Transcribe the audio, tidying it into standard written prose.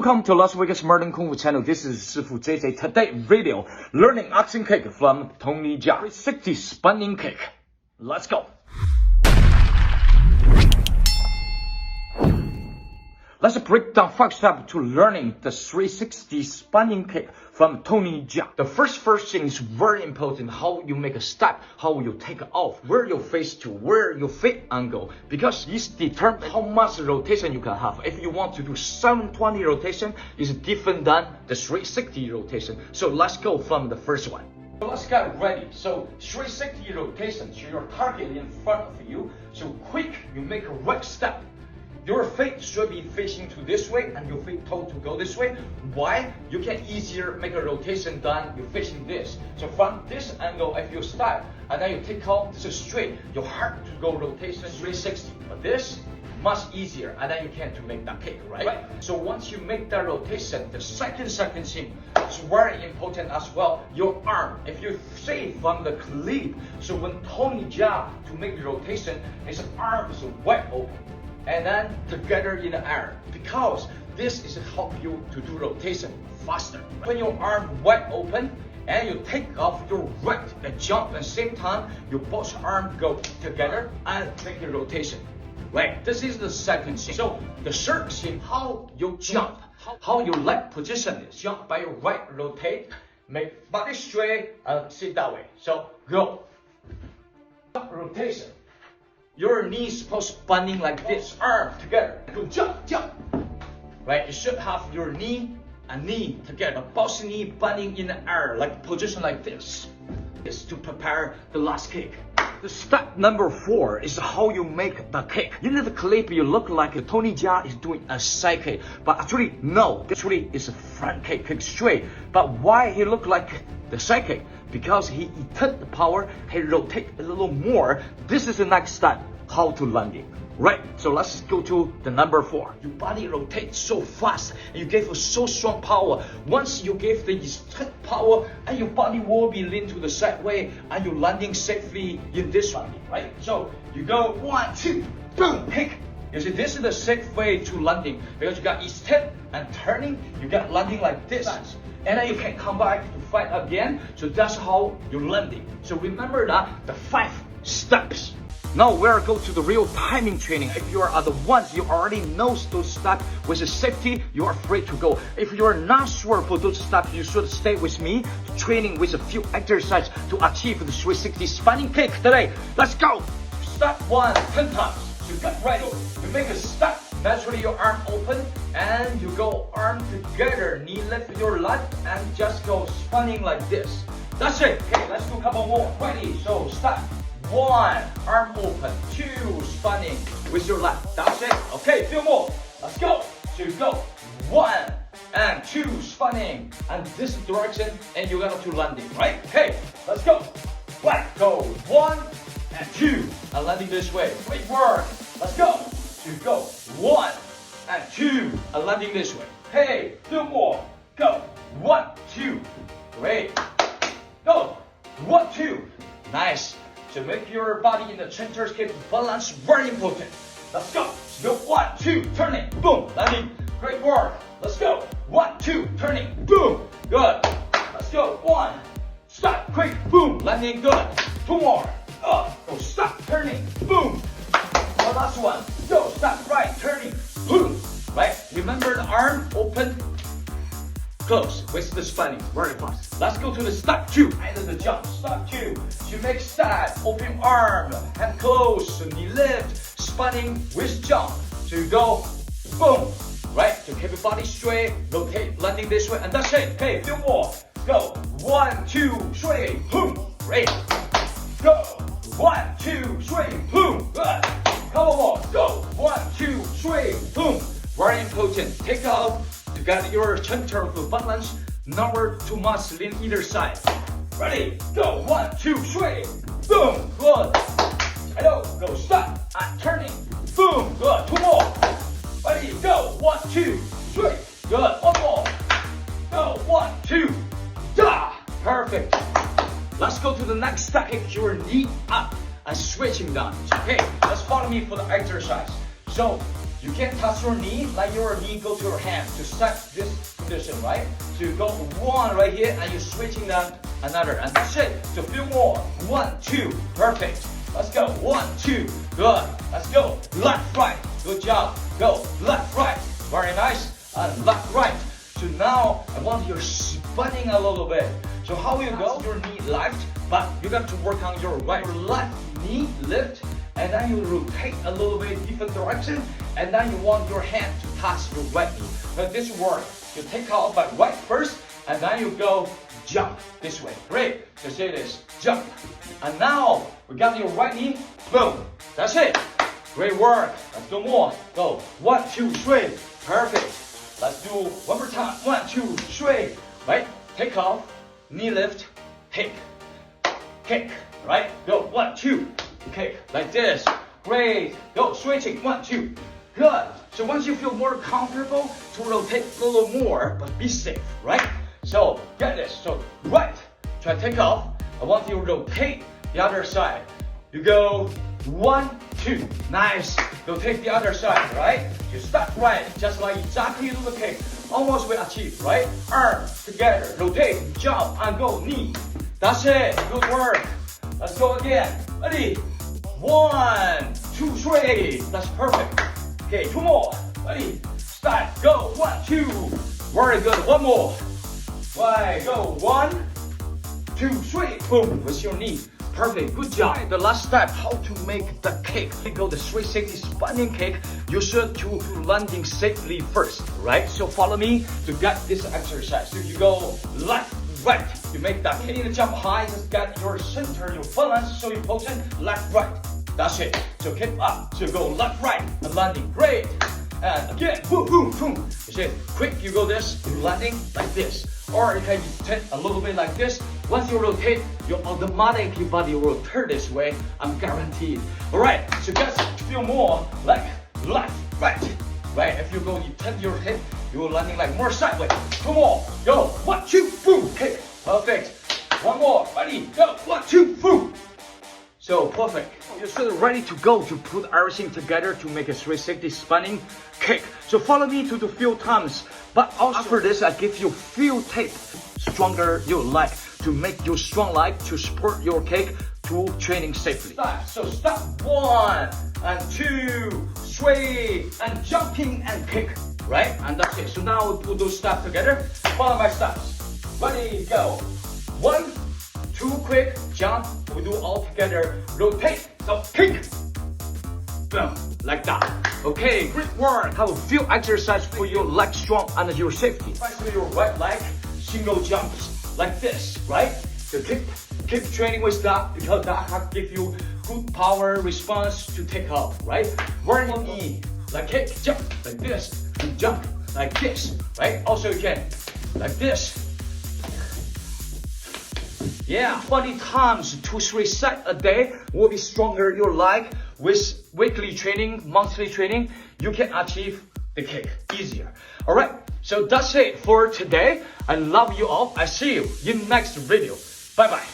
Welcome to Las Vegas Modern Kung Fu channel. This is sifu JJ. Today video, learning oxen kick from Tony Jia. 360 spinning kick. Let's go. Let's break down 5 steps to learning the 360 spinning kick from Tony Jia. The first thing is very important. How you make a step, how you take off, where your face to, where your feet angle, because this determines how much rotation you can have. If you want to do 720 rotation, it's different than the 360 rotation. So let's go from the first one. So let's get ready. So 360 rotation, so your target in front of you. So quick, you make a right step. Your feet should be facing to this way and your feet toe to go this way. Why? You can easier make a rotation than you're facing this. So from this angle, if you step and then you take off, this is straight. Your heart to go rotation 360. But this much easier and then you can to make that kick, right? So once you make that rotation, the second thing is very important as well. Your arm. If you see from the clip, so when Tony Jia to make the rotation, his arm is wide open. And then together in the air, because this is help you to do rotation faster. When your arm wide open and you take off your right and jump at the same time, your both arm go together and make a rotation. Right, this is the second thing. So the third thing, how you jump, how your leg position is. Jump by your right, rotate, make body straight and sit that way. So go, rotation. Your knees supposed spinning like this, arm together. Go jump. Right, you should have your knee and knee together. Both knee bending in the air, like position like this. Is to prepare the last kick. The step number 4 is how you make the kick. In the clip, you look like Tony Jia is doing a side kick, but actually no. Actually, it's a front kick straight. But why he look like the side kick? Because he took the power, he rotate a little more. This is the next step, how to landing. Right, so let's go to the number 4. Your body rotates so fast and you give so strong power. Once you give the power and your body will be lean to the side way and you're landing safely in this landing, right? So you go 1, 2, boom, kick. You see, this is the safe way to landing because you got step and turning, you got landing like this. And then you can come back to fight again. So that's how you're landing. So remember that, the 5 steps. Now we'll go to the real timing training. If you are the ones you already know those steps with the safety, you are free to go. If you are not sure for those steps, you should stay with me training with a few exercises to achieve the 360 spinning kick today. Let's go. Step 1, 10 times. You get ready. You make a step. Naturally your arm open and you go arm together. Knee lift your left and just go spinning like this. That's it. Okay, let's do a couple more. Ready. So step 1, arm open. 2, spinning with your left. That's it. Okay, few more. Let's go. So you go 1 and 2, spinning and this direction and you're gonna to landing, right? Okay, let's go. Go 1 and 2 and landing this way. Great work. Let's go. So you go 1 and 2 and landing this way. Hey, 2 more. Go 1, 2. Great. Go 1, 2. Nice. So make your body in the center keep balance, very important. Let's go. So go 1, 2, turning, boom, landing. Great work. Let's go. 1, 2, turning, boom. Good. Let's go. 1. Stop. Quick. Boom. Landing. Good. 2 more. Up. Go. Stop. Turning. Boom. One last one. Go. Stop. Right. Turning. Boom. Right. Remember the arm open. Close with the spinning very fast. Let's go to the step 2 and the jump. Step 2. You make step, open arm, hand close, knee lift, spinning with jump. So you go boom, right? So keep your body straight, rotate, landing this way, and that's it. Okay, few more. Go 1, 2, 3, boom. Great. Go 1, 2, 3, boom. Good. Couple more. Go 1, 2, 3, boom. Very important. Take off. To get your center of balance, never too much lean either side. Ready? Go 1, 2, 3. Boom. Good. Go stop and turning. Boom. Good. 2 more. Ready? Go 1, 2, 3. Good. 1 more. Go 1, 2. Da. Perfect. Let's go to the next step. Kick your knee up and switching down. Okay. Let's follow me for the exercise. So You can't touch your knee, like your knee go to your hand to set this position, right? So you go one right here and you're switching down another, and that's it. So a few more. 1, 2, perfect. Let's go. 1, 2, good. Let's go. Left, right. Good job. Go. Left, right. Very nice. And left, right. So now I want you spinning a little bit. So how you go? Your knee left, but you got to work on your right. Your left knee lift, and then you rotate a little bit different direction, and then you want your hand to touch your right knee. Now this works. You take off by right first, and then you go jump this way. Great. So say this, jump. And now we got your right knee, boom. That's it. Great work. Let's do more. Go. 1, 2, 3. Perfect. Let's do one more time. 1, 2, 3. Right? Take off. Knee lift. Kick. Kick. Right? Go. 1, 2. Kick. Like this. Great. Go. Switching. 1, 2. Good. So once you feel more comfortable to rotate a little more, but be safe, right? So get this. So right. Try to take off. I want you to rotate the other side. You go 1, 2. Nice. Rotate the other side, right? You start right, just like exactly the kick. Almost we achieve, right? Arm together. Rotate, jump, and go knee. That's it. Good work. Let's go again. Ready? 1, 2, 3. That's perfect. Okay, 2 more. Ready? Start. Go. 1, 2. Very good. 1 more. Right. Go. 1, 2, 3. Boom. With your knee. Perfect. Good job. The last step, how to make the kick. You go the 360 spinning kick. You should to landing safely first, right? So follow me to get this exercise. So you go left, right. You make that kick. You need to jump high. Just get your center, your balance. So you position left, right. That's it. So kick up. So go left, right, and landing. Great. And again, boom, boom, boom. You see, quick, you go this, you're landing like this. Or you can rotate a little bit like this. Once you rotate, your automatic your body will turn this way. I'm guaranteed. All right, so just feel more like left, right. Right, if you go, you turn your hip, you're landing like more sideways. 2 more, go. 1, 2, boom, kick. Perfect. 1 more, ready, go. 1, 2, boom. So perfect. You're sort of ready to go to put everything together to make a 360 spinning kick. So follow me to do few times. But also after this, I give you few tips. Stronger your leg to make you strong leg to support your kick to training safely. So stop 1 and 2, 3, and jumping and kick. Right? And that's it. So now we put those steps together. Follow my steps. Ready, go. 1, 2, quick, jump. We do all together. Rotate, so kick. Boom, like that. Okay, great work. Have a few exercises for your leg strong and your safety. Especially your right leg, single jumps like this, right? So keep training with that because that will give you good power response to take off, right? Work on knee, like kick, jump, like this, and jump, like this, right? Also you can, like this. Yeah, 20 times, 2-3 sets a day will be stronger your leg. With weekly training, monthly training, you can achieve the kick easier. Alright, so that's it for today. I love you all. I see you in next video. Bye bye.